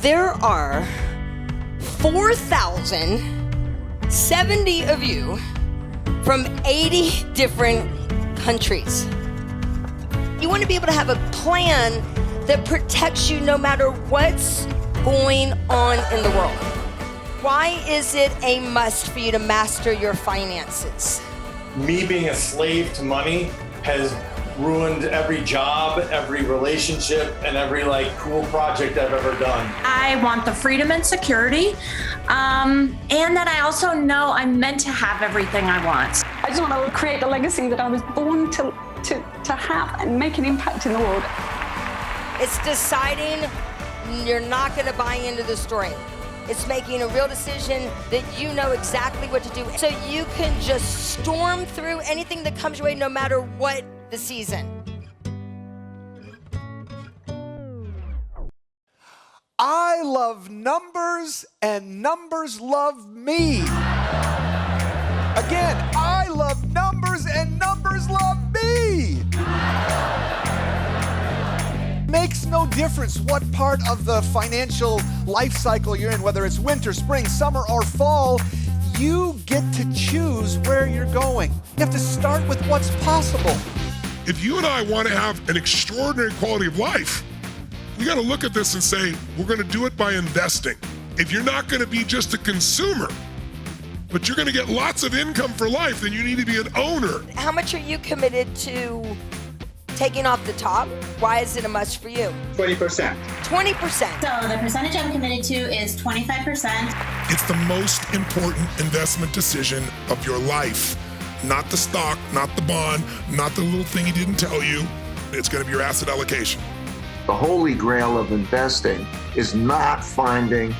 There are 4,070 of you from 80 different countries. You want to be able to have a plan that protects you no matter what's going on in the world. Why is it a must for you to master your finances? Me being a slave to money has ruined every job, every relationship, and every cool project I've ever done. I want the freedom and security, and that I also know I'm meant to have everything I want. I just want to create the legacy that I was born to have and make an impact in the world. It's deciding you're not going to buy into the story. It's making a real decision that you know exactly what to do, so you can just storm through anything that comes your way no matter what the season. I love numbers and numbers love me. Again, I love numbers and numbers love me. Makes no difference what part of the financial life cycle you're in, whether it's winter, spring, summer, or fall, you get to choose where you're going. You have to start with what's possible. If you and I want to have an extraordinary quality of life, we got to look at this and say, we're going to do it by investing. If you're not going to be just a consumer, but you're going to get lots of income for life, then you need to be an owner. How much are you committed to taking off the top? Why is it a must for you? 20%. 20%. So the percentage I'm committed to is 25%. It's the most important investment decision of your life. Not the stock, not the bond, not the little thing he didn't tell you. It's going to be your asset allocation. The holy grail of investing is not finding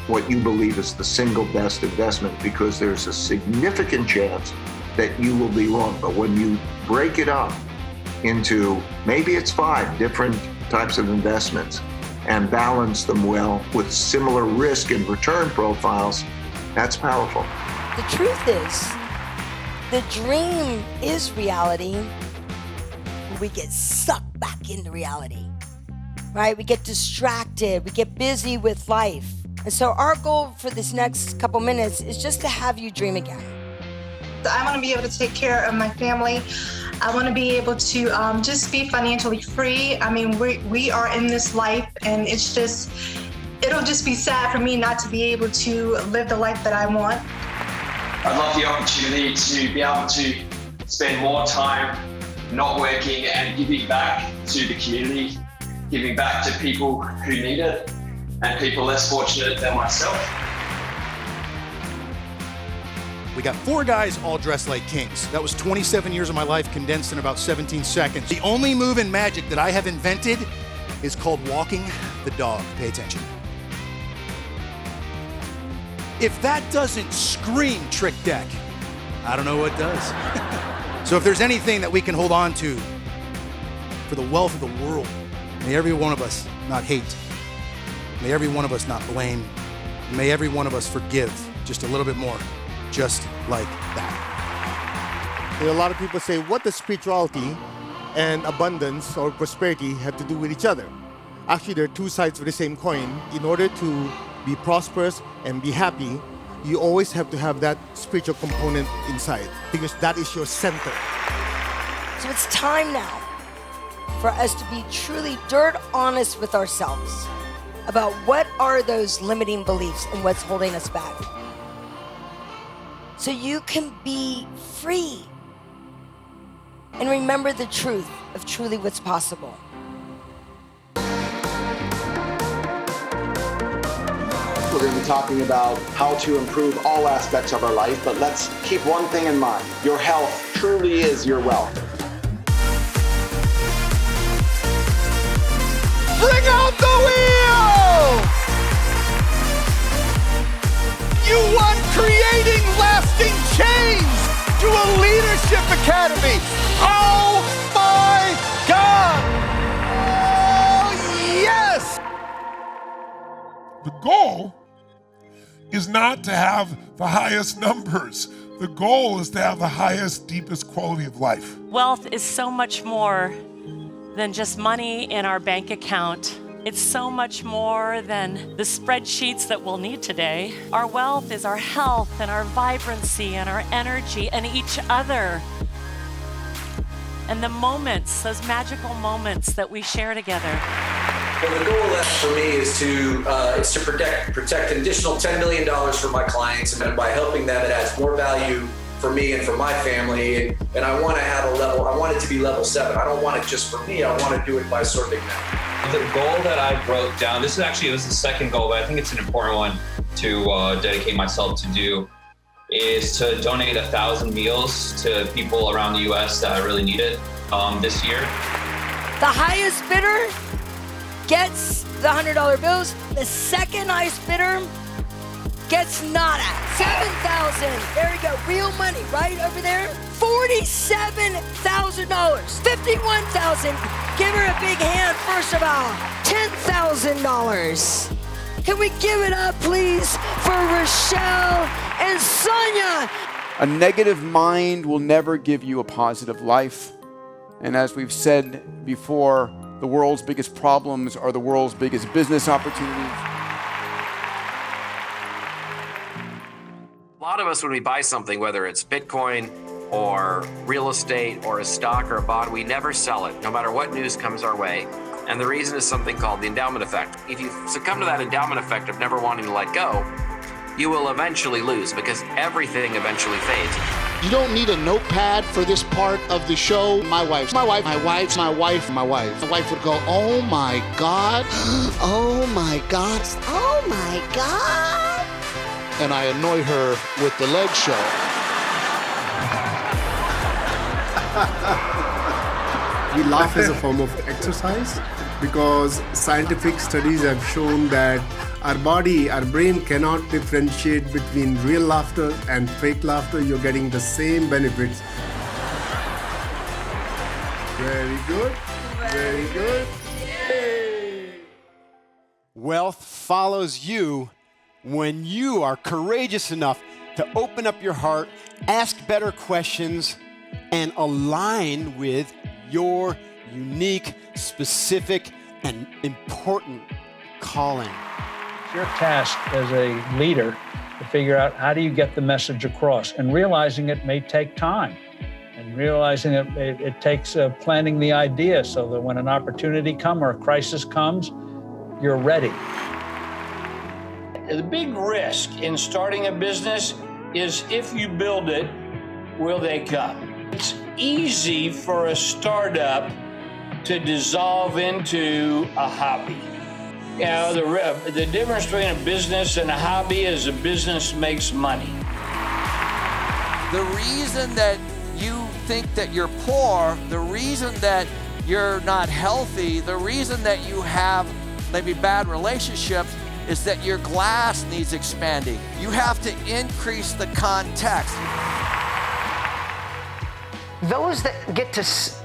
what you believe is the single best investment, because there's a significant chance that you will be wrong. But when you break it up into maybe it's 5 different types of investments and balance them well with similar risk and return profiles, that's powerful. The truth is, the dream is reality. We get sucked back into reality, right? We get distracted, we get busy with life. And so our goal for this next couple minutes is just to have you dream again. I want to be able to take care of my family. I want to be able to just be financially free. I mean, we are in this life, and it'll just be sad for me not to be able to live the life that I want. I'd love the opportunity to be able to spend more time not working and giving back to the community, giving back to people who need it and people less fortunate than myself. We got 4 guys all dressed like kings. That was 27 years of my life condensed in about 17 seconds. The only move in magic that I have invented is called walking the dog. Pay attention. If that doesn't scream trick deck, I don't know what does. So if there's anything that we can hold on to for the wealth of the world, may every one of us not hate. May every one of us not blame. May every one of us forgive just a little bit more. Just like that. A lot of people say, what does spirituality and abundance or prosperity have to do with each other? Actually, they're 2 sides of the same coin. In order to be prosperous and be happy, you always have to have that spiritual component inside, because that is your center. So it's time now for us to be truly dirt honest with ourselves about what are those limiting beliefs and what's holding us back, so you can be free and remember the truth of truly what's possible. We're going to be talking about how to improve all aspects of our life, but let's keep one thing in mind. Your health truly is your wealth. Bring out the wheel! You want creating lasting change to a leadership academy. Oh my God! Oh yes! The goal is not to have the highest numbers. The goal is to have the highest, deepest quality of life. Wealth is so much more than just money in our bank account. It's so much more than the spreadsheets that we'll need today. Our wealth is our health and our vibrancy and our energy and each other. And the moments, those magical moments that we share together. Well, the goal for me is to protect an additional $10 million for my clients, and by helping them, it adds more value for me and for my family. And I want to have a level. I want it to be level 7. I don't want it just for me. I want to do it by serving them. The goal that I wrote down. This was the second goal, but I think it's an important one to dedicate myself to do. Is to donate 1,000 meals to people around the U.S. that really need it this year. The highest bidder gets the $100 bills. The second highest bidder gets nada. 7,000. There we go. Real money right over there. $47,000. $51,000. Give her a big hand first of all. $10,000. Can we give it up, please, for Rochelle and Sonia? A negative mind will never give you a positive life. And as we've said before, the world's biggest problems are the world's biggest business opportunities. A lot of us, when we buy something, whether it's Bitcoin or real estate or a stock or a bond, we never sell it, no matter what news comes our way. And the reason is something called the endowment effect. If you succumb to that endowment effect of never wanting to let go, you will eventually lose, because everything eventually fades. You don't need a notepad for this part of the show. My wife would go, oh my God, oh my God, oh my God. And I annoy her with the leg show. We laugh as a form of exercise because scientific studies have shown that our body, our brain cannot differentiate between real laughter and fake laughter. You're getting the same benefits. Very good. Very good. Yay. Wealth follows you when you are courageous enough to open up your heart, ask better questions, and align with your unique, specific, and important calling. It's your task as a leader to figure out how do you get the message across, and realizing it may take time, and realizing it takes planning the idea so that when an opportunity comes or a crisis comes, you're ready. The big risk in starting a business is if you build it, will they come? It's easy for a startup to dissolve into a hobby. You know, the difference between a business and a hobby is a business makes money. The reason that you think that you're poor, the reason that you're not healthy, the reason that you have maybe bad relationships is that your glass needs expanding. You have to increase the context. Those that get to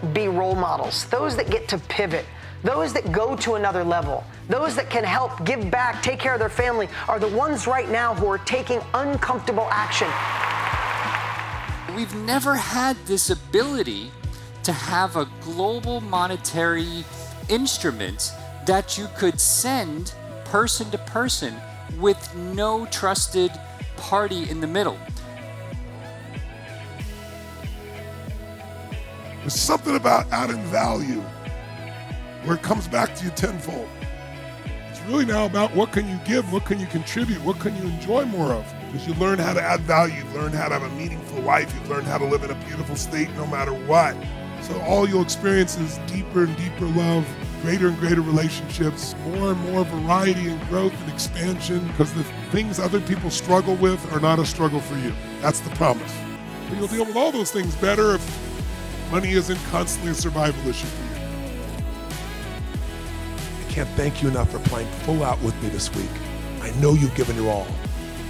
be role models, those that get to pivot, those that go to another level, those that can help give back, take care of their family, are the ones right now who are taking uncomfortable action. We've never had this ability to have a global monetary instrument that you could send person to person with no trusted party in the middle. There's something about adding value where it comes back to you tenfold. It's really now about what can you give, what can you contribute, what can you enjoy more of? Because you learn how to add value, you learn how to have a meaningful life, you learn how to live in a beautiful state no matter what. So all you'll experience is deeper and deeper love, greater and greater relationships, more and more variety and growth and expansion, because the things other people struggle with are not a struggle for you. That's the promise. But you'll deal with all those things better if money isn't constantly a survival issue for you. I can't thank you enough for playing full out with me this week. I know you've given your all,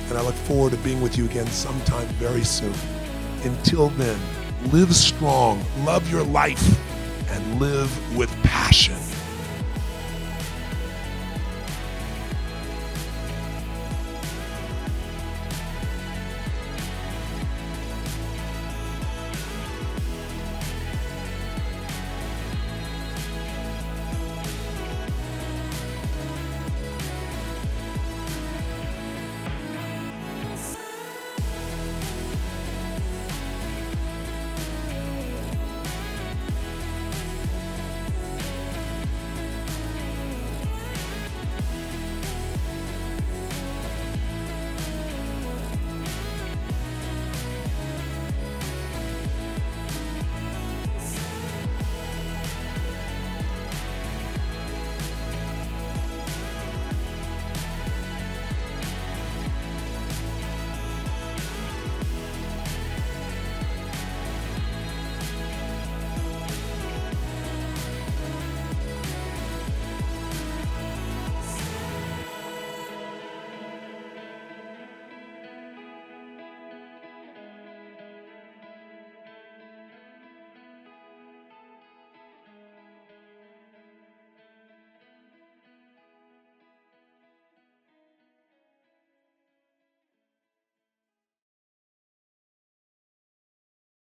and I look forward to being with you again sometime very soon. Until then, live strong, love your life, and live with passion.